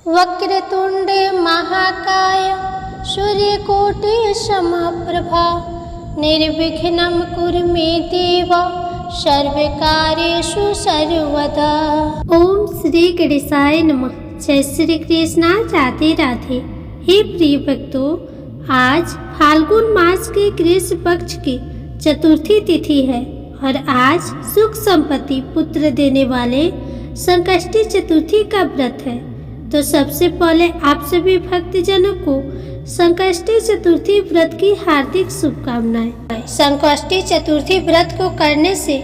वक्रतुंडे महाकाय सूर्यकोटि समप्रभा निर्विघ्नं कुरु मे देव सर्वकार्येषु सर्वदा। ओम श्री गणेशाय नमः। जय श्री कृष्णा, राधे राधे। हे प्रिय भक्तों, आज फाल्गुन मास के कृष्ण पक्ष की चतुर्थी तिथि है और आज सुख संपत्ति पुत्र देने वाले संकष्टी चतुर्थी का व्रत है। तो सबसे पहले आप सभी भक्तजनों को संकष्टी चतुर्थी व्रत की हार्दिक शुभकामनाएं। संकष्टी चतुर्थी व्रत को करने से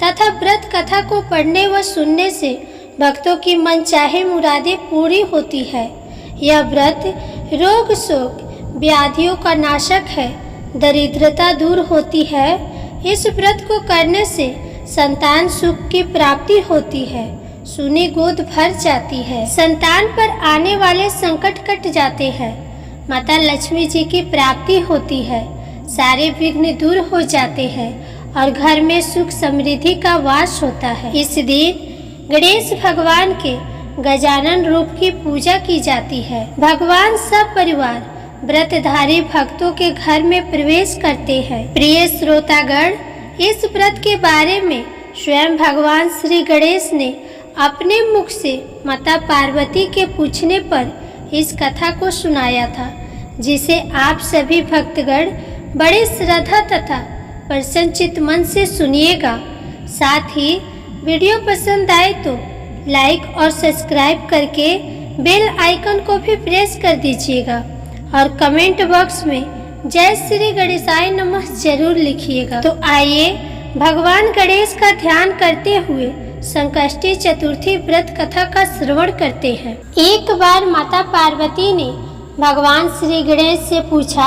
तथा व्रत कथा को पढ़ने व सुनने से भक्तों की मनचाहे मुरादें पूरी होती है। यह व्रत रोग शोक व्याधियों का नाशक है, दरिद्रता दूर होती है। इस व्रत को करने से संतान सुख की प्राप्ति होती है, सुनी गोद भर जाती है, संतान पर आने वाले संकट कट जाते हैं, माता लक्ष्मी जी की प्राप्ति होती है, सारे विघ्न दूर हो जाते हैं और घर में सुख समृद्धि का वास होता है। इस दिन गणेश भगवान के गजानन रूप की पूजा की जाती है। भगवान सब परिवार व्रतधारी भक्तों के घर में प्रवेश करते हैं। प्रिय श्रोतागण, इस व्रत के बारे में स्वयं भगवान श्री गणेश ने अपने मुख से माता पार्वती के पूछने पर इस कथा को सुनाया था, जिसे आप सभी भक्तगण बड़े श्रद्धा तथा प्रसन्नचित्त मन से सुनिएगा। साथ ही वीडियो पसंद आए तो लाइक और सब्सक्राइब करके बेल आइकन को भी प्रेस कर दीजिएगा और कमेंट बॉक्स में जय श्री गणेशाय नमः जरूर लिखिएगा। तो आइए भगवान गणेश का ध्यान करते हुए संकष्टी चतुर्थी व्रत कथा का श्रवण करते हैं। एक बार माता पार्वती ने भगवान श्री गणेश से पूछा,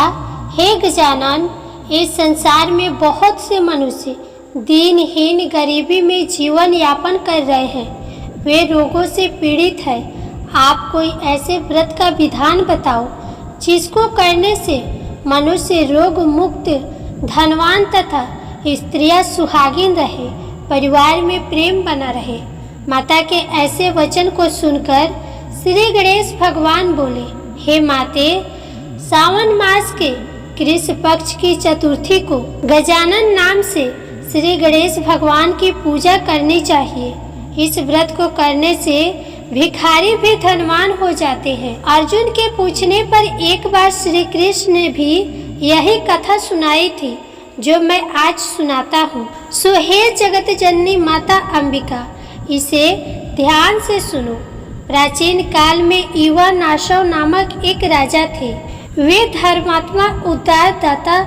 हे गजानन, इस संसार में बहुत से मनुष्य दीनहीन गरीबी में जीवन यापन कर रहे हैं, वे रोगों से पीड़ित है। आप कोई ऐसे व्रत का विधान बताओ जिसको करने से मनुष्य रोग मुक्त, धनवान तथा स्त्रियां सुहागिन रहे, परिवार में प्रेम बना रहे। माता के ऐसे वचन को सुनकर श्री गणेश भगवान बोले, हे माते, सावन मास के कृष्ण पक्ष की चतुर्थी को गजानन नाम से श्री गणेश भगवान की पूजा करनी चाहिए। इस व्रत को करने से भिखारी भी धनवान हो जाते हैं। अर्जुन के पूछने पर एक बार श्री कृष्ण ने भी यही कथा सुनाई थी जो मैं आज सुनाता हूँ। सो हे जगत जननी माता अंबिका, इसे ध्यान से सुनो। प्राचीन काल में युवा नाशव नामक एक राजा थे। वे धर्मात्मा, उदार दाता,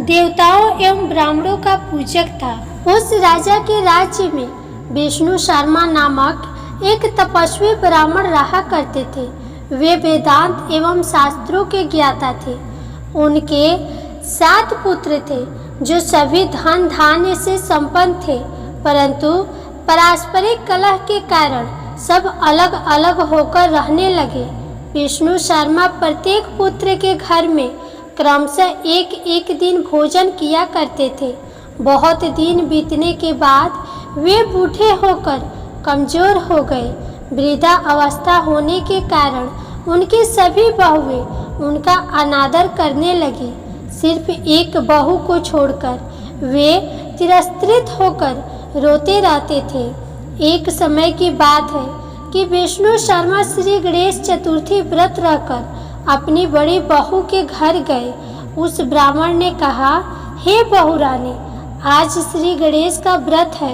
देवताओं एवं ब्राह्मणों का पूजक था। उस राजा के राज्य में विष्णु शर्मा नामक एक तपस्वी ब्राह्मण रहा करते थे। वे वेदांत एवं शास्त्रों के ज्ञाता थे। उनके 7 पुत्र थे जो सभी धन धान्य से संपन्न थे, परंतु पारस्परिक कलह के कारण सब अलग अलग होकर रहने लगे। विष्णु शर्मा प्रत्येक पुत्र के घर में क्रमशः एक एक दिन भोजन किया करते थे। बहुत दिन बीतने के बाद वे बूढ़े होकर कमजोर हो गए। वृद्धा अवस्था होने के कारण उनकी सभी बहुएं उनका अनादर करने लगी। सिर्फ एक बहू को छोड़कर वे तिरस्कृत होकर रोते रहते थे। एक समय की बात है कि विष्णु शर्मा श्री गणेश चतुर्थी व्रत रखकर अपनी बड़ी बहू के घर गए। उस ब्राह्मण ने कहा, हे बहू रानी, आज श्री गणेश का व्रत है,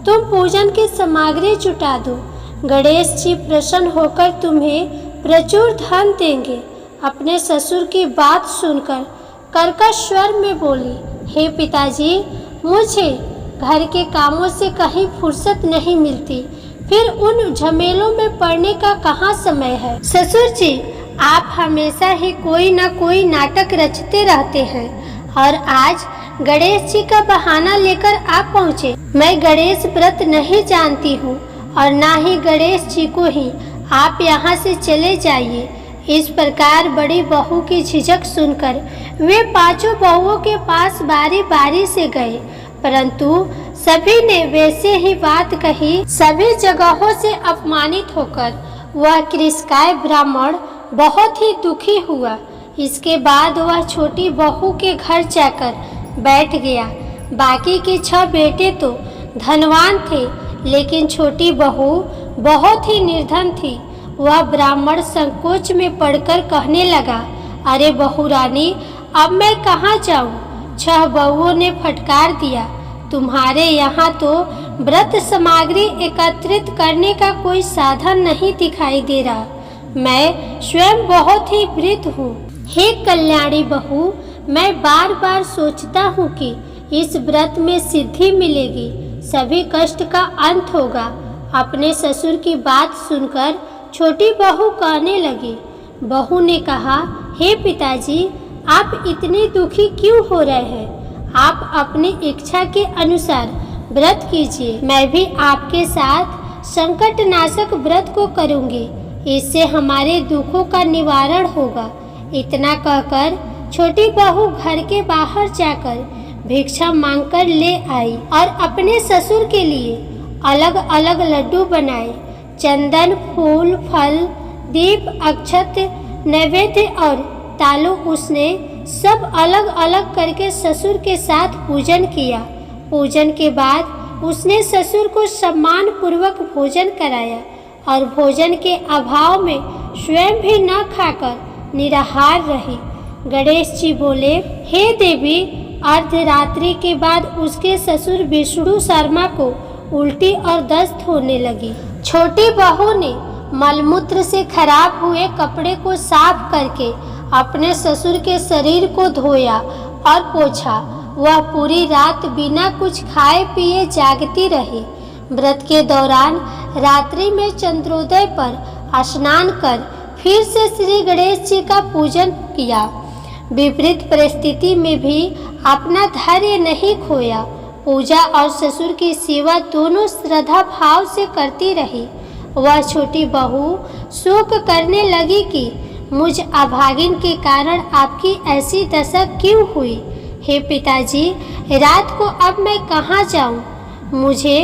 तुम पूजन की सामग्री जुटा दो। गणेश जी प्रसन्न होकर तुम्हें प्रचुर धन देंगे। अपने ससुर की बात सुनकर कर्कश स्वर में बोली, हे पिताजी, मुझे घर के कामों से कहीं फुर्सत नहीं मिलती, फिर उन झमेलों में पड़ने का कहाँ समय है। ससुर जी, आप हमेशा ही कोई न कोई नाटक रचते रहते हैं और आज गणेश जी का बहाना लेकर आप पहुँचे। मैं गणेश व्रत नहीं जानती हूँ और ना ही गणेश जी को ही, आप यहाँ से चले जाइए। इस प्रकार बड़ी बहू की झिझक सुनकर वे 5 बहुओं के पास बारी बारी से गए, परंतु सभी ने वैसे ही बात कही। सभी जगहों से अपमानित होकर वह कृषकाय ब्राह्मण बहुत ही दुखी हुआ। इसके बाद वह छोटी बहू के घर जाकर बैठ गया। बाकी के 6 बेटे तो धनवान थे, लेकिन छोटी बहू बहुत ही निर्धन थी। वह ब्राह्मण संकोच में पड़कर कहने लगा, अरे बहू रानी, अब मैं कहाँ जाऊँ? 6 बहुओं ने फटकार दिया, तुम्हारे यहाँ तो व्रत सामग्री एकत्रित करने का कोई साधन नहीं दिखाई दे रहा। मैं स्वयं बहुत ही वृद्ध हूँ। हे कल्याणी बहू, मैं बार बार सोचता हूँ कि इस व्रत में सिद्धि मिलेगी, सभी कष्ट का अंत होगा। अपने ससुर की बात सुनकर छोटी बहू कहने लगी। बहू ने कहा, हे पिताजी, आप इतने दुखी क्यों हो रहे हैं? आप अपनी इच्छा के अनुसार व्रत कीजिए। मैं भी आपके साथ संकटनाशक व्रत को करूंगी। इससे हमारे दुखों का निवारण होगा। इतना कहकर छोटी बहू घर के बाहर जाकर भिक्षा मांगकर ले आई और अपने ससुर के लिए अलग अलग लड्डू बनाए। चंदन, फूल, फल, दीप, अक्षत, नैवेद्य और तालु उसने सब अलग अलग करके ससुर के साथ पूजन किया। पूजन के बाद उसने ससुर को सम्मान पूर्वक भोजन कराया और भोजन के अभाव में स्वयं भी न खाकर निराहार रही। गणेश जी बोले, हे देवी, अर्धरात्रि के बाद उसके ससुर विष्णु शर्मा को उल्टी और दस्त होने लगी। छोटी बहू ने मलमूत्र से खराब हुए कपड़े को साफ करके अपने ससुर के शरीर को धोया और पोंछा। वह पूरी रात बिना कुछ खाए पिए जागती रही। व्रत के दौरान रात्रि में चंद्रोदय पर स्नान कर फिर से श्री गणेश जी का पूजन किया। विपरीत परिस्थिति में भी अपना धैर्य नहीं खोया। पूजा और ससुर की सेवा दोनों श्रद्धा भाव से करती रही। वह छोटी बहू शोक करने लगी कि मुझ अभागिन के कारण आपकी ऐसी दशा क्यों हुई? हे पिताजी, रात को अब मैं कहाँ जाऊँ? मुझे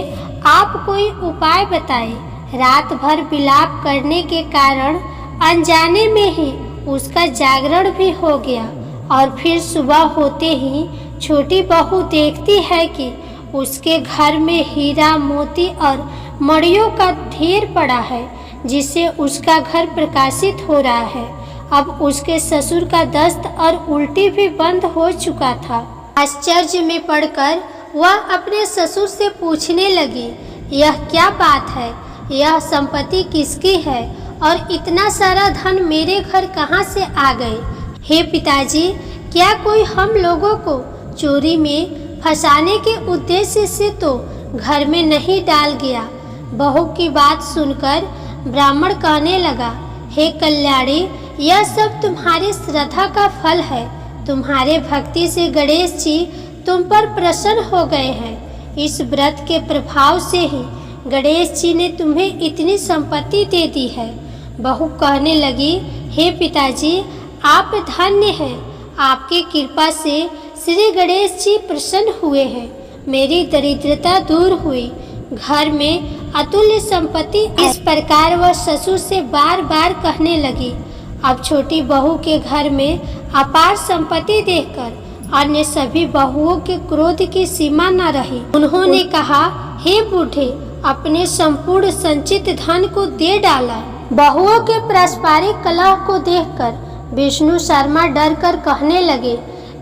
आप कोई उपाय बताएं। रात भर विलाप करने के कारण अनजाने में ही उसका जागरण भी हो गया और फिर सुबह होते ही छोटी बहू देखती है कि उसके घर में हीरा, मोती और मणियों का ढेर पड़ा है, जिससे उसका घर प्रकाशित हो रहा है। अब उसके ससुर का दस्त और उल्टी भी बंद हो चुका था। आश्चर्य में पड़कर वह अपने ससुर से पूछने लगी, यह क्या बात है? यह संपत्ति किसकी है और इतना सारा धन मेरे घर कहाँ से आ गए? हे पिताजी, क्या कोई हम लोगों को चोरी में फंसाने के उद्देश्य से तो घर में नहीं डाल गया? बहू की बात सुनकर ब्राह्मण कहने लगा, हे कल्याणी, यह सब तुम्हारी श्रद्धा का फल है। तुम्हारे भक्ति से गणेश जी तुम पर प्रसन्न हो गए हैं। इस व्रत के प्रभाव से ही गणेश जी ने तुम्हें इतनी संपत्ति दे दी है। बहू कहने लगी, हे पिताजी, आप धन्य हैं। आपकी कृपा से श्री गणेश जी प्रसन्न हुए हैं। मेरी दरिद्रता दूर हुई। घर में अतुल्य संपत्ति। इस प्रकार वह ससुर से बार बार कहने लगी। अब छोटी बहू के घर में अपार संपत्ति देखकर अन्य सभी बहुओं के क्रोध की सीमा न रही। उन्होंने कहा, हे बूढ़े, अपने संपूर्ण संचित धन को दे डाला। बहुओं के पारस्परिक कलह को देखकर विष्णु शर्मा डर कर कहने लगे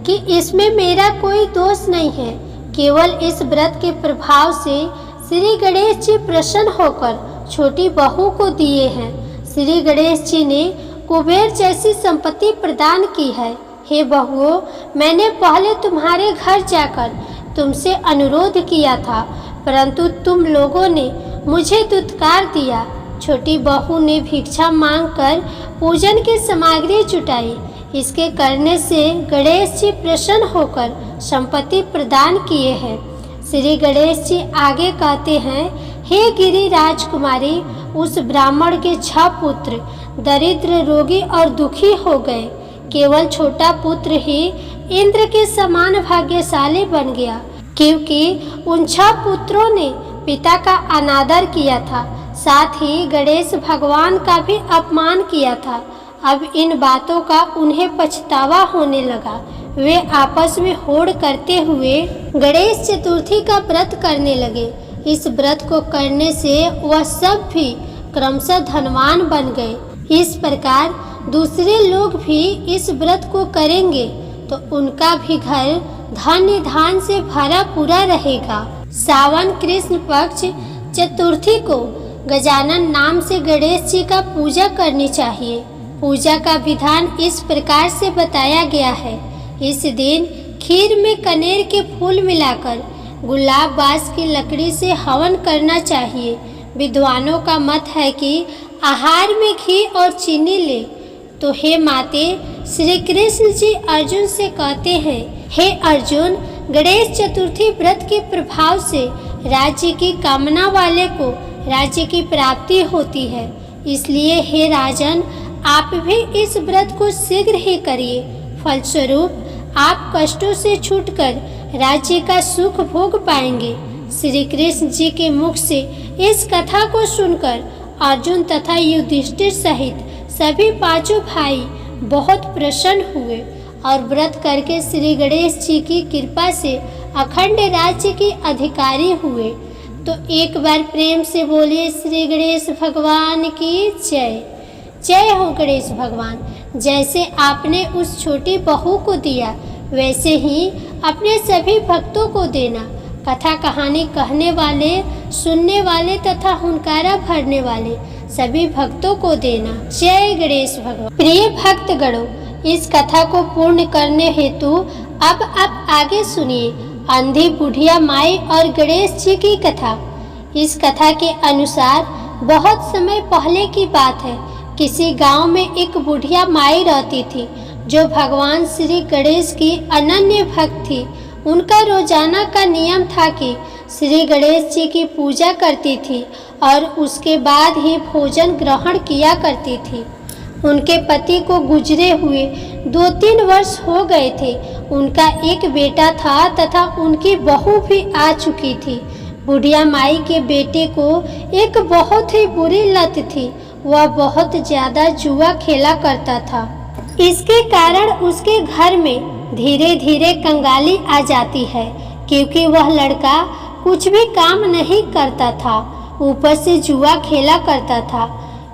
कि इसमें मेरा कोई दोष नहीं है। केवल इस व्रत के प्रभाव से श्री गणेश जी प्रसन्न होकर छोटी बहू को दिए हैं। श्री गणेश जी ने कुबेर जैसी संपत्ति प्रदान की है। हे बहुओं, मैंने पहले तुम्हारे घर जाकर तुमसे अनुरोध किया था, परंतु तुम लोगों ने मुझे दुत्कार दिया। छोटी बहू ने भिक्षा मांगकर पूजन की सामग्री जुटाई। इसके करने से गणेश जी प्रसन्न होकर संपत्ति प्रदान किए हैं। श्री गणेश जी आगे कहते हैं, हे गिरि राजकुमारी, उस ब्राह्मण के 6 पुत्र दरिद्र, रोगी और दुखी हो गए। केवल छोटा पुत्र ही इंद्र के समान भाग्यशाली बन गया, क्योंकि उन 6 पुत्रों ने पिता का अनादर किया था। साथ ही गणेश भगवान का भी अपमान किया था। अब इन बातों का उन्हें पछतावा होने लगा। वे आपस में होड़ करते हुए गणेश चतुर्थी का व्रत करने लगे। इस व्रत को करने से वह सब भी क्रमशः धनवान बन गए। इस प्रकार दूसरे लोग भी इस व्रत को करेंगे तो उनका भी घर धन्य धान से भरा पूरा रहेगा। सावन कृष्ण पक्ष चतुर्थी को गजानन नाम से गणेश जी का पूजा करनी चाहिए। पूजा का विधान इस प्रकार से बताया गया है। इस दिन खीर में कनेर के फूल मिलाकर गुलाब बास की लकड़ी से हवन करना चाहिए। विद्वानों का मत है कि आहार में घी और चीनी ले। तो हे माते, श्री कृष्ण जी अर्जुन से कहते हैं, हे अर्जुन, गणेश चतुर्थी व्रत के प्रभाव से राज्य की कामना वाले को राज्य की प्राप्ति होती है। इसलिए हे राजन, आप भी इस व्रत को शीघ्र ही करिए। फलस्वरूप आप कष्टों से छूटकर राज्य का सुख भोग पाएंगे। श्री कृष्ण जी के मुख से इस कथा को सुनकर अर्जुन तथा युधिष्ठिर सहित सभी पांचों भाई बहुत प्रसन्न हुए और व्रत करके श्री गणेश जी की कृपा से अखंड राज्य के अधिकारी हुए। तो एक बार प्रेम से बोलिए श्री गणेश भगवान की जय। जय हो गणेश भगवान। जैसे आपने उस छोटी बहू को दिया वैसे ही अपने सभी भक्तों को देना। कथा कहानी कहने वाले, सुनने वाले तथा हुनकारा भरने वाले सभी भक्तों को देना। जय गणेश भगवान। प्रिय भक्तगणों, इस कथा को पूर्ण करने हेतु अब आप आगे सुनिए अंधी बुढ़िया माई और गणेश जी की कथा। इस कथा के अनुसार बहुत समय पहले की बात है। किसी गांव में एक बुढ़िया माई रहती थी जो भगवान श्री गणेश की अनन्य भक्त थी। उनका रोजाना का नियम था कि श्री गणेश जी की पूजा करती थी और उसके बाद ही भोजन ग्रहण किया करती थी। उनके पति को गुजरे हुए 2-3 वर्ष हो गए थे। उनका एक बेटा था तथा उनकी बहू भी आ चुकी थी। बुढ़िया माई के बेटे को एक बहुत ही बुरी लत थी। वह बहुत ज्यादा जुआ खेला करता था। इसके कारण उसके घर में धीरे धीरे कंगाली आ जाती है, क्योंकि वह लड़का कुछ भी काम नहीं करता था, ऊपर से जुआ खेला करता था।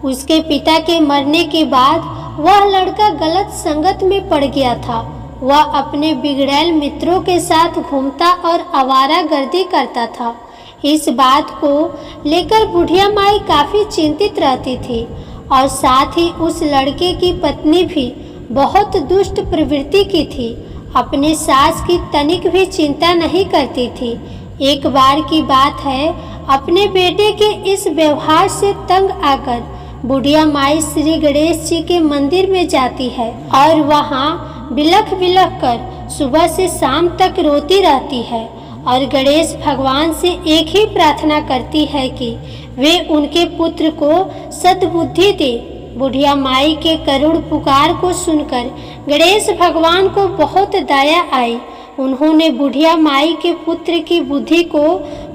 उसके पिता के मरने के बाद वह लड़का गलत संगत में पड़ गया था। वह अपने बिगड़ैल मित्रों के साथ घूमता और आवारागर्दी करता था। इस बात को लेकर बुढ़िया माई काफी चिंतित रहती थी और साथ ही उस लड़के की पत्नी भी बहुत दुष्ट प्रवृत्ति की थी। अपने सास की तनिक भी चिंता नहीं करती थी। एक बार की बात है, अपने बेटे के इस व्यवहार से तंग आकर बुढ़िया माई श्री गणेश जी के मंदिर में जाती है और वहाँ बिलख बिलख कर सुबह से शाम तक रोती रहती है और गणेश भगवान से एक ही प्रार्थना करती है कि वे उनके पुत्र को सद्बुद्धि दे। बुढ़िया माई के करुण पुकार को सुनकर गणेश भगवान को बहुत दया आई। उन्होंने बुढ़िया माई के पुत्र की बुद्धि को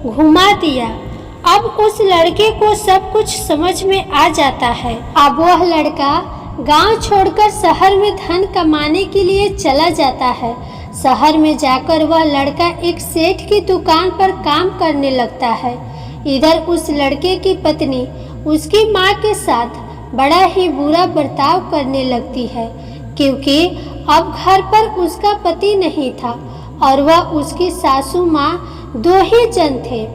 घुमा दिया। अब उस लड़के को सब कुछ समझ में आ जाता है। अब वह लड़का गांव छोड़कर शहर में धन कमाने के लिए चला जाता है। शहर में जाकर वह लड़का एक सेठ की दुकान पर काम करने लगता है। इधर उस लड़के की पत्नी उसकी माँ के साथ बड़ा ही बुरा बर्ताव करने लगती है, क्योंकि अब घर पर उसका पति नहीं था और वह उसकी सासू माँ 2 ही जन थे।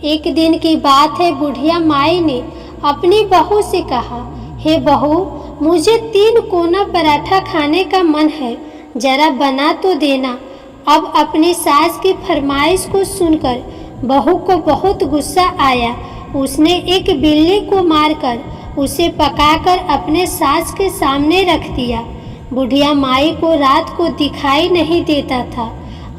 एक दिन की बात है, बुढ़िया माई ने अपनी बहू से कहा, हे बहू, मुझे 3 कोना पराठा खाने का मन है, जरा बना तो देना। अब अपनी सास की फरमाइश को सुनकर बहू को बहुत गुस्सा आया। उसने एक बिल्ली को मारकर उसे पकाकर अपने सास के सामने रख दिया। बुढ़िया माई को रात को दिखाई नहीं देता था।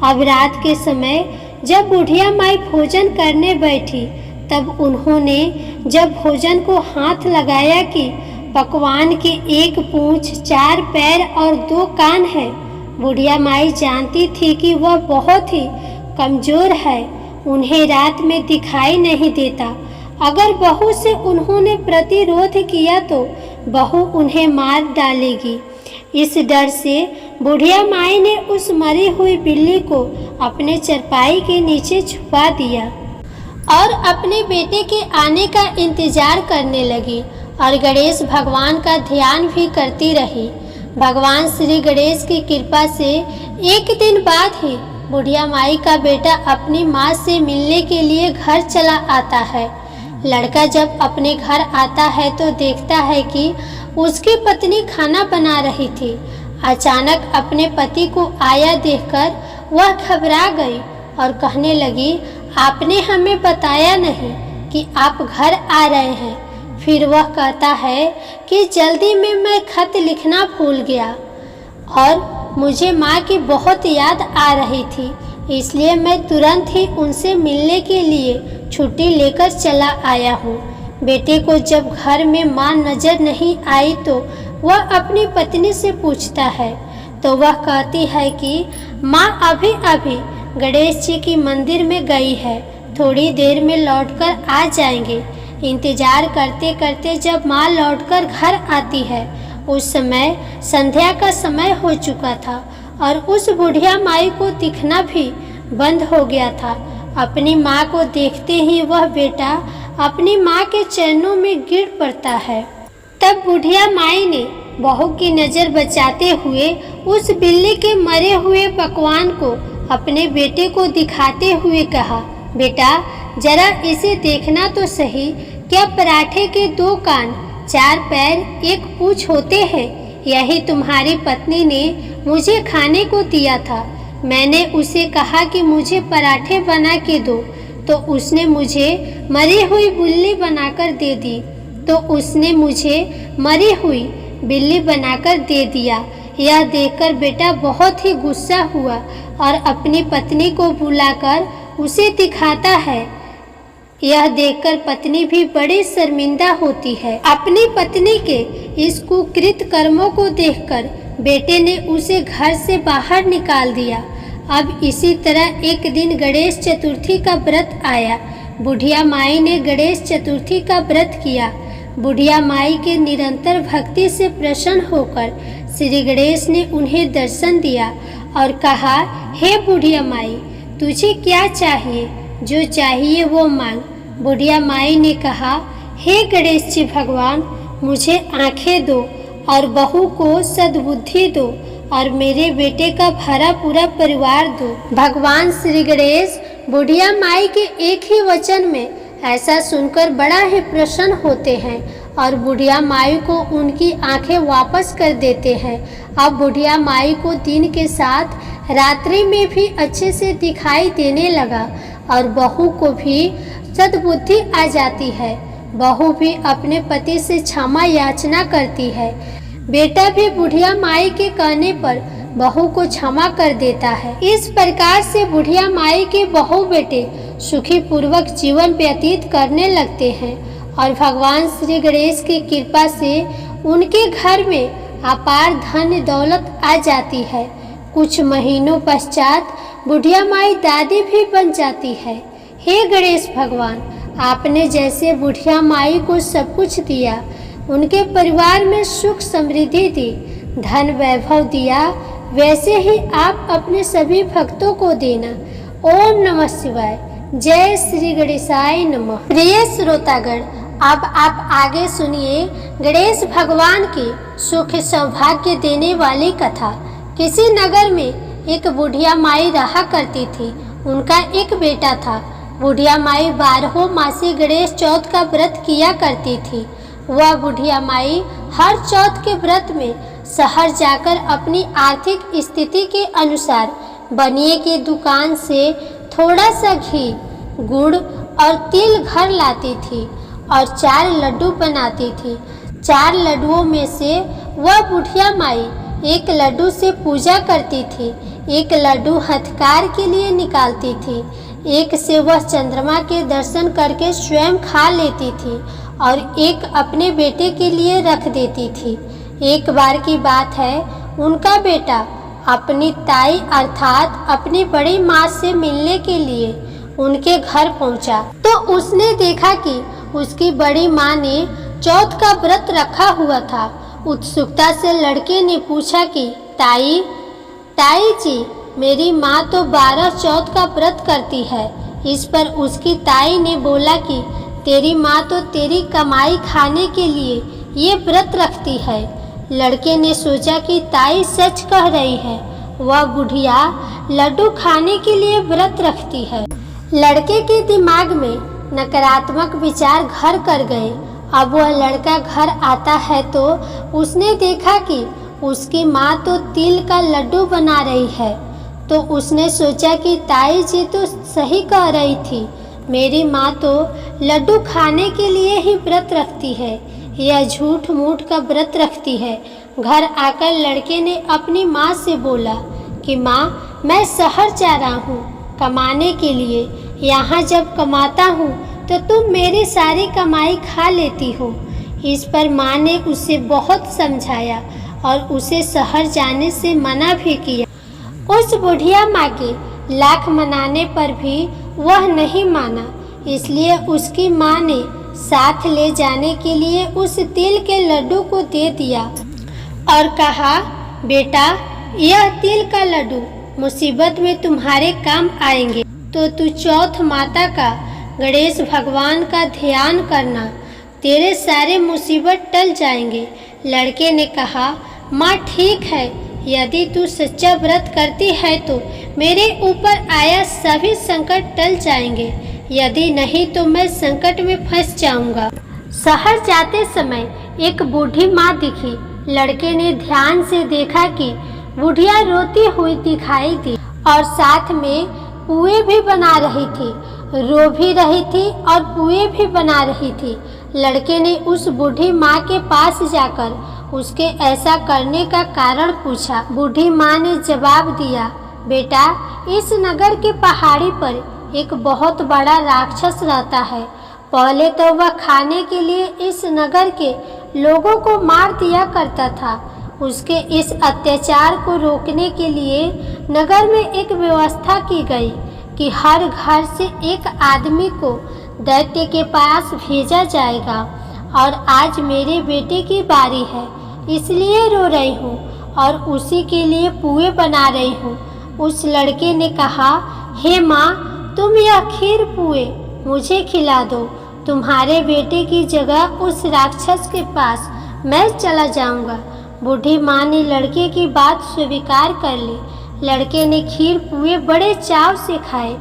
अब रात के समय जब बुढ़िया माई भोजन करने बैठी, तब उन्होंने जब भोजन को हाथ लगाया कि पकवान की 1 पूंछ, 4 पैर और 2 कान है। बुढ़िया माई जानती थी कि वह बहुत ही कमजोर है, उन्हें रात में दिखाई नहीं देता। अगर बहू से उन्होंने प्रतिरोध किया तो बहू उन्हें मार डालेगी। इस डर से बुढ़िया माई ने उस मरी हुई बिल्ली को अपने चरपाई के नीचे छुपा दिया और अपने बेटे के आने का इंतजार करने लगी और गणेश भगवान का ध्यान भी करती रही। भगवान श्री गणेश की कृपा से एक दिन बाद ही बुढ़िया माई का बेटा अपनी माँ से मिलने के लिए घर चला आता है। लड़का जब अपने घर आता है तो देखता है कि उसकी पत्नी खाना बना रही थी। अचानक अपने पति को आया देखकर वह घबरा गई और कहने लगी, आपने हमें बताया नहीं कि आप घर आ रहे हैं। फिर वह कहता है कि जल्दी में मैं खत लिखना भूल गया और मुझे माँ की बहुत याद आ रही थी, इसलिए मैं तुरंत ही उनसे मिलने के लिए छुट्टी लेकर चला आया हूँ। बेटे को जब घर में माँ नजर नहीं आई तो वह अपनी पत्नी से पूछता है तो वह कहती है कि माँ अभी अभी गणेश जी की मंदिर में गई है, थोड़ी देर में लौटकर आ जाएंगे। इंतजार करते करते जब माँ लौटकर घर आती है उस समय संध्या का समय हो चुका था और उस बुढ़िया माई को दिखना भी बंद हो गया था। अपनी माँ को देखते ही वह बेटा अपनी माँ के चरणों में गिर पड़ता है। तब बुढ़िया माई ने बहू की नज़र बचाते हुए उस बिल्ली के मरे हुए पकवान को अपने बेटे को दिखाते हुए कहा, बेटा जरा इसे देखना तो सही, क्या पराठे के 2 कान, 4 पैर, 1 पूँछ होते हैं? यही तुम्हारी पत्नी ने मुझे खाने को दिया था। मैंने उसे कहा कि मुझे पराठे बना के दो तो उसने मुझे मरी हुई बिल्ली बनाकर दे दी, तो उसने मुझे मरी हुई बिल्ली बनाकर दे दिया। यह देखकर बेटा बहुत ही गुस्सा हुआ और अपनी पत्नी को बुलाकर उसे दिखाता है। यह देखकर पत्नी भी बड़ी शर्मिंदा होती है। अपनी पत्नी के इस कुकृत कर्मों को देखकर बेटे ने उसे घर से बाहर निकाल दिया। अब इसी तरह एक दिन गणेश चतुर्थी का व्रत आया। बुढ़िया माई ने गणेश चतुर्थी का व्रत किया। बुढ़िया माई के निरंतर भक्ति से प्रसन्न होकर श्री गणेश ने उन्हें दर्शन दिया और कहा, हे बुढ़िया माई, तुझे क्या चाहिए? जो चाहिए वो मांग। बुढ़िया माई ने कहा, हे गणेश जी भगवान, मुझे आंखें दो और बहू को सद्बुद्धि दो और मेरे बेटे का भरा पूरा परिवार दो। भगवान श्री गणेश बुढ़िया माई के एक ही वचन में ऐसा सुनकर बड़ा ही प्रसन्न होते हैं और बुढ़िया माई को उनकी आंखें वापस कर देते हैं। अब बुढ़िया माई को दिन के साथ रात्रि में भी अच्छे से दिखाई देने लगा और बहू को भी सद्बुद्धि आ जाती है। बहू भी अपने पति से क्षमा याचना करती है। बेटा भी बुढ़िया माई के कहने पर बहू को क्षमा कर देता है। इस प्रकार से बुढ़िया माई के बहू बेटे सुखी पूर्वक जीवन व्यतीत करने लगते हैं और भगवान श्री गणेश की कृपा से उनके घर में अपार धन दौलत आ जाती है। कुछ महीनों पश्चात बुढ़िया माई दादी भी बन जाती है। हे गणेश भगवान, आपने जैसे बुढ़िया माई को सब कुछ दिया, उनके परिवार में सुख समृद्धि दी, धन वैभव दिया, वैसे ही आप अपने सभी भक्तों को देना। ओम नमः शिवाय। जय श्री गणेशाय नमः। प्रिय श्रोतागण, अब आप आगे सुनिए गणेश भगवान की सुख सौभाग्य देने वाली कथा। किसी नगर में एक बुढ़िया माई रहा करती थी। उनका एक बेटा था। बुढ़िया माई 12 मासी गणेश चौथ का व्रत किया करती थी। वह बुढ़िया माई हर चौथ के व्रत में शहर जाकर अपनी आर्थिक स्थिति के अनुसार बनिए की दुकान से थोड़ा सा घी, गुड़ और तिल घर लाती थी और 4 लड्डू बनाती थी। 4 लड्डुओं में से वह बुढ़िया माई एक लड्डू से पूजा करती थी, एक लड्डू हथकार के लिए निकालती थी, एक से वह चंद्रमा के दर्शन करके स्वयं खा लेती थी और एक अपने बेटे के लिए रख देती थी। एक बार की बात है, उनका बेटा अपनी ताई अर्थात अपनी बड़ी माँ से मिलने के लिए उनके घर पहुंचा तो उसने देखा कि उसकी बड़ी माँ ने चौथ का व्रत रखा हुआ था। उत्सुकता से लड़के ने पूछा कि ताई जी, मेरी माँ तो 12 चौथ का व्रत करती है। इस पर उसकी ताई ने बोला कि तेरी माँ तो तेरी कमाई खाने के लिए ये व्रत रखती है। लड़के ने सोचा कि ताई सच कह रही है, वह बुढ़िया लड्डू खाने के लिए व्रत रखती है। लड़के के दिमाग में नकारात्मक विचार घर कर गए। अब वह लड़का घर आता है तो उसने देखा कि उसकी माँ तो तिल का लड्डू बना रही है। तो उसने सोचा कि ताई जी तो सही कह रही थी, मेरी माँ तो लड्डू खाने के लिए ही व्रत रखती है, यह झूठ मूठ का व्रत रखती है। घर आकर लड़के ने अपनी माँ से बोला कि माँ, मैं शहर जा रहा हूँ कमाने के लिए। यहाँ जब कमाता हूँ तो तुम मेरी सारी कमाई खा लेती हो। इस पर माँ ने उसे बहुत समझाया और उसे शहर जाने से मना भी किया। उस बुढ़िया माँ के लाख मनाने पर भी वह नहीं माना, इसलिए उसकी माँ ने साथ ले जाने के लिए उस तिल के लड्डू को दे दिया और कहा, बेटा, यह तिल का लड्डू मुसीबत में तुम्हारे काम आएंगे, तो तू चौथ माता का, गणेश भगवान का ध्यान करना, तेरे सारे मुसीबत टल जाएंगे। लड़के ने कहा, माँ ठीक है, यदि तू सच्चा व्रत करती है तो मेरे ऊपर आया सभी संकट टल जाएंगे, यदि नहीं तो मैं संकट में फंस जाऊंगा। शहर जाते समय एक बूढ़ी माँ दिखी। लड़के ने ध्यान से देखा कि बुढ़िया रोती हुई दिखाई दी और साथ में पुए भी बना रही थी, रो भी रही थी और पुए भी बना रही थी। लड़के ने उस बूढ़ी माँ के पास जाकर उसके ऐसा करने का कारण पूछा। बूढ़ी माँ ने जवाब दिया, बेटा, इस नगर के पहाड़ी पर एक बहुत बड़ा राक्षस रहता है। पहले तो वह खाने के लिए इस नगर के लोगों को मार दिया करता था। उसके इस अत्याचार को रोकने के लिए नगर में एक व्यवस्था की गई कि हर घर से एक आदमी को दैत्य के पास भेजा जाएगा। और आज मेरे बेटे की बारी है, इसलिए रो रही हूँ और उसी के लिए पुए बना रही हूँ। उस लड़के ने कहा, हे माँ, तुम यह खीर पुए मुझे खिला दो। तुम्हारे बेटे की जगह उस राक्षस के पास मैं चला जाऊंगा। बूढ़ी माँ ने लड़के की बात स्वीकार कर ली। लड़के ने खीर पुए बड़े चाव से खाए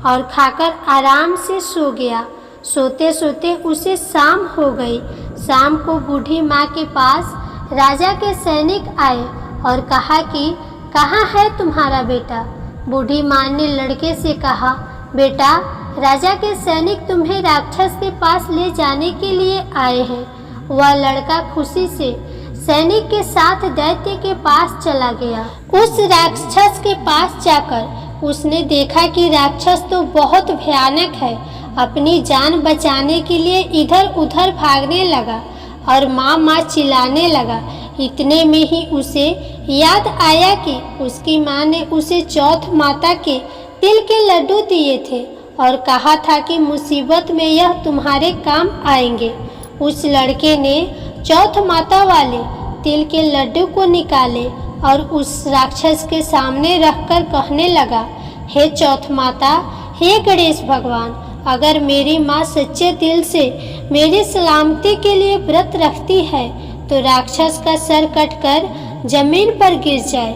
और खाकर आराम से सो गया। सोते सोते उसे शाम हो गई। शाम को बूढ़ी माँ के पास राजा के सैनिक आए और कहा कि कहाँ है तुम्हारा बेटा। बूढ़ी माँ ने लड़के से कहा, बेटा, राजा के सैनिक तुम्हें राक्षस के पास ले जाने के लिए आए हैं। वह लड़का खुशी से सैनिक के साथ दैत्य के पास चला गया। उस राक्षस के पास जाकर उसने देखा कि राक्षस तो बहुत भयानक है। अपनी जान बचाने के लिए इधर उधर भागने लगा और माँ माँ चिल्लाने लगा। इतने में ही उसे याद आया कि उसकी माँ ने उसे चौथ माता के तिल के लड्डू दिए थे और कहा था कि मुसीबत में यह तुम्हारे काम आएंगे। उस लड़के ने चौथ माता वाले तिल के लड्डू को निकाले और उस राक्षस के सामने रखकर कहने लगा, हे चौथ माता, हे गणेश भगवान, अगर मेरी माँ सच्चे दिल से मेरी सलामती के लिए व्रत रखती है तो राक्षस का सर कटकर जमीन पर गिर जाए।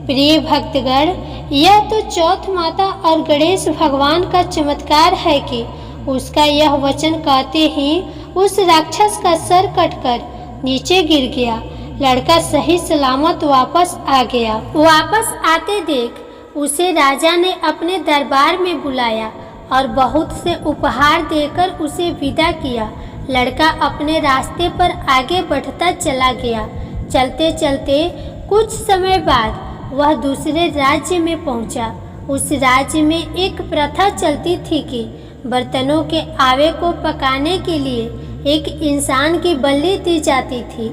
प्रिय भक्तगण, यह तो चौथ माता और गणेश भगवान का चमत्कार है कि उसका यह वचन कहते ही उस राक्षस का सर कटकर नीचे गिर गया। लड़का सही सलामत वापस आ गया। वापस आते देख उसे राजा ने अपने दरबार में बुलाया और बहुत से उपहार देकर उसे विदा किया। लड़का अपने रास्ते पर आगे बढ़ता चला गया। चलते चलते कुछ समय बाद वह दूसरे राज्य में पहुंचा। उस राज्य में एक प्रथा चलती थी कि बर्तनों के आवे को पकाने के लिए एक इंसान की बलि दी जाती थी।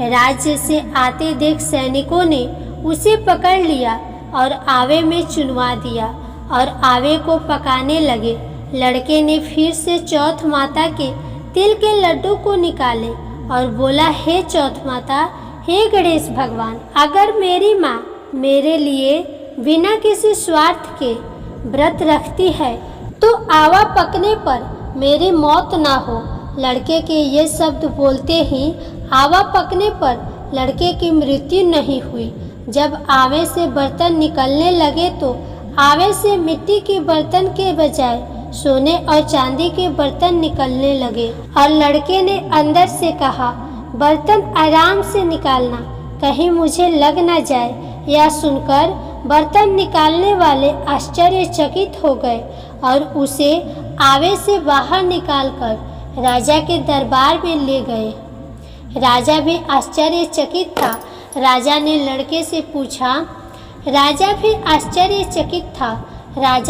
राज्य से आते देख सैनिकों ने उसे पकड़ लिया और आवे में चुनवा दिया और आवे को पकाने लगे। लड़के ने फिर से चौथ माता के तिल के लड्डू को निकाले और बोला, हे चौथ माता, हे गणेश भगवान, अगर मेरी माँ मेरे लिए बिना किसी स्वार्थ के व्रत रखती है तो आवा पकने पर मेरी मौत ना हो। लड़के के ये शब्द बोलते ही आवा पकने पर लड़के की मृत्यु नहीं हुई। जब आवे से बर्तन निकलने लगे तो आवे से मिट्टी के बर्तन के बजाय सोने और चांदी के बर्तन निकलने लगे और लड़के ने अंदर से कहा, बर्तन आराम से निकालना, कहीं मुझे लग न जाए। यह सुनकर बर्तन निकालने वाले आश्चर्यचकित हो गए और उसे आवे से बाहर निकालकर राजा के दरबार में ले गए। राजा भी आश्चर्यचकित था। राजा ने लड़के से पूछा, राजा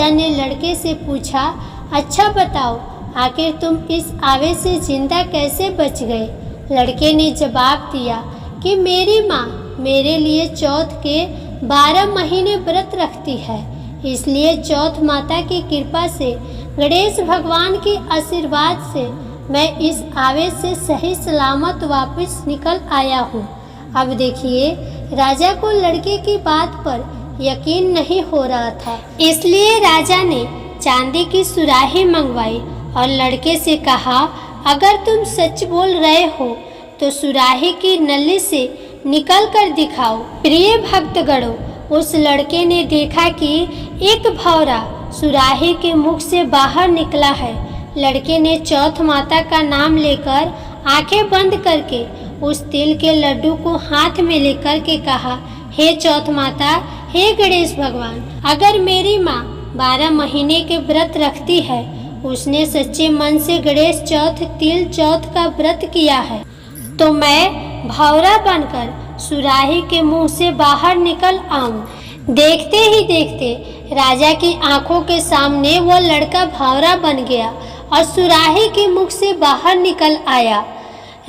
ने लड़के से पूछा, अच्छा बताओ, आखिर तुम इस आवे से जिंदा कैसे बच गए? लड़के ने जवाब दिया कि मेरी माँ मेरे लिए चौथ के 12 महीने व्रत रखती है, इसलिए चौथ माता की कृपा से, गणेश भगवान के आशीर्वाद से मैं इस आवे से सही सलामत वापस निकल आया हूँ। अब देखिए, राजा को लड़के की बात पर यकीन नहीं हो रहा था, इसलिए राजा ने चांदी की सुराही मंगवाई और लड़के से कहा, अगर तुम सच बोल रहे हो तो सुराही की नली से निकल कर दिखाओ। प्रिय भक्तगणों, उस लड़के ने देखा कि एक भौरा सुराही के मुख से बाहर निकला है। लड़के ने चौथ माता का नाम लेकर आंखें बंद करके उस तिल के लड्डू को हाथ में लेकर के कहा, हे चौथ माता, हे गणेश भगवान, अगर मेरी माँ 12 महीने के व्रत रखती है, उसने सच्चे मन से गणेश चौथ तिल चौथ का व्रत किया है, तो मैं भौरा बनकर सुराही के मुंह से बाहर निकल आऊं। देखते ही देखते राजा की आंखों के सामने वो लड़का भौरा बन गया और सुराही के मुख से बाहर निकल आया।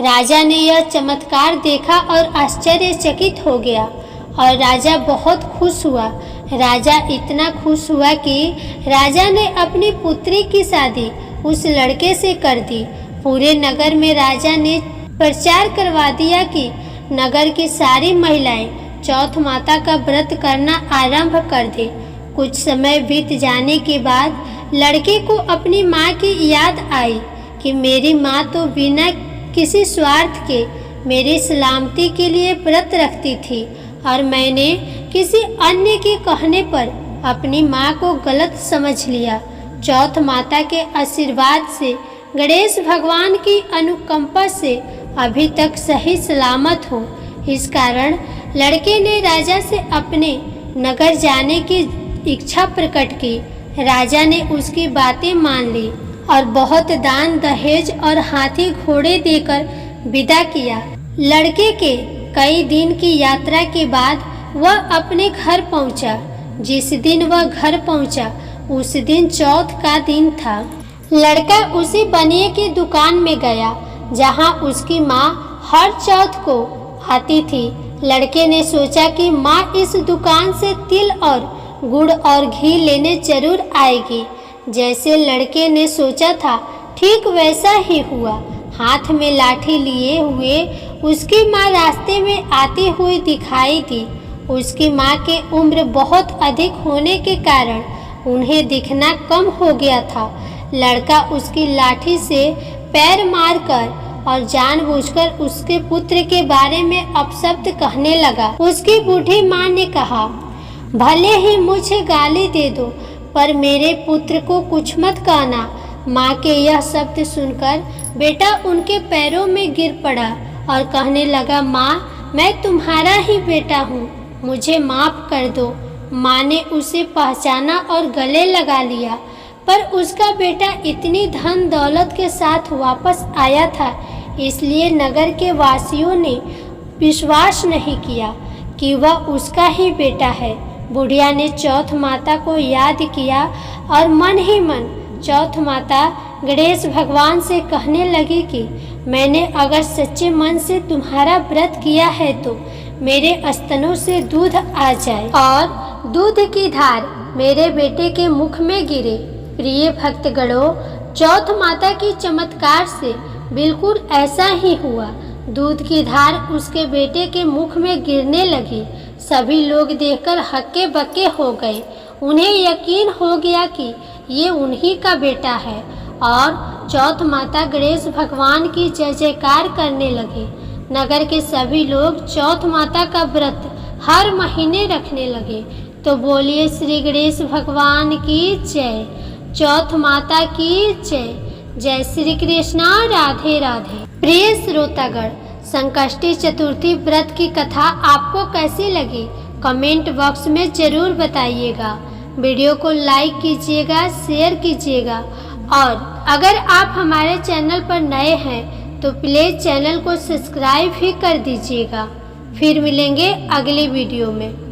राजा ने यह चमत्कार देखा और आश्चर्यचकित हो गया और राजा बहुत खुश हुआ। राजा इतना खुश हुआ कि राजा ने अपनी पुत्री की शादी उस लड़के से कर दी। पूरे नगर में राजा ने प्रचार करवा दिया कि नगर की सारी महिलाएं चौथ माता का व्रत करना आरंभ कर दे। कुछ समय बीत जाने के बाद लड़के को अपनी माँ की याद आई कि मेरी माँ तो बिना किसी स्वार्थ के मेरी सलामती के लिए व्रत रखती थी और मैंने किसी अन्य के कहने पर अपनी माँ को गलत समझ लिया। चौथ माता के आशीर्वाद से, गणेश भगवान की अनुकंपा से अभी तक सही सलामत हो। इस कारण लड़के ने राजा से अपने नगर जाने की इच्छा प्रकट की। राजा ने उसकी बातें मान ली और बहुत दान दहेज और हाथी घोड़े देकर विदा किया। लड़के के कई दिन की यात्रा के बाद वह अपने घर पहुंचा। जिस दिन वह घर पहुंचा उस दिन चौथ का दिन था। लड़का उसी बनिए की दुकान में गया जहां उसकी माँ हर चौथ को आती थी। लड़के ने सोचा कि माँ इस दुकान से तिल और गुड़ और घी लेने जरूर आएगी। जैसे लड़के ने सोचा था ठीक वैसा ही हुआ। हाथ में लाठी लिए हुए उसकी माँ रास्ते में आती हुई दिखाई दी। उसकी माँ की उम्र बहुत अधिक होने के कारण उन्हें दिखना कम हो गया था। लड़का उसकी लाठी से पैर मारकर और जानबूझकर उसके पुत्र के बारे में अपशब्द कहने लगा। उसकी बूढ़ी माँ ने कहा, भले ही मुझे गाली दे दो पर मेरे पुत्र को कुछ मत कहना। माँ के यह शब्द सुनकर बेटा उनके पैरों में गिर पड़ा और कहने लगा, माँ, मैं तुम्हारा ही बेटा हूँ, मुझे माफ़ कर दो। माँ ने उसे पहचाना और गले लगा लिया, पर उसका बेटा इतनी धन दौलत के साथ वापस आया था, इसलिए नगर के वासियों ने विश्वास नहीं किया कि वह उसका ही बेटा है। बुढ़िया ने चौथ माता को याद किया और मन ही मन चौथ माता गणेश भगवान से कहने लगी कि मैंने अगर सच्चे मन से तुम्हारा व्रत किया है तो मेरे स्तनों से दूध आ जाए और दूध की धार मेरे बेटे के मुख में गिरे। प्रिय भक्तगणों, चौथ माता की चमत्कार से बिल्कुल ऐसा ही हुआ। दूध की धार उसके बेटे के मुख में गिरने लगी। सभी लोग देखकर हक्के बक्के हो गए। उन्हें यकीन हो गया कि ये उन्हीं का बेटा है और चौथ माता गणेश भगवान की जय जयकार करने लगे। नगर के सभी लोग चौथ माता का व्रत हर महीने रखने लगे। तो बोलिए श्री गणेश भगवान की जय, चौथ माता की जय। जय श्री कृष्णा, राधे राधे। प्रिय श्रोतागण, संकष्टी चतुर्थी व्रत की कथा आपको कैसी लगी कमेंट बॉक्स में जरूर बताइएगा। वीडियो को लाइक कीजिएगा, शेयर कीजिएगा और अगर आप हमारे चैनल पर नए हैं तो प्लीज़ चैनल को सब्सक्राइब भी कर दीजिएगा। फिर मिलेंगे अगले वीडियो में।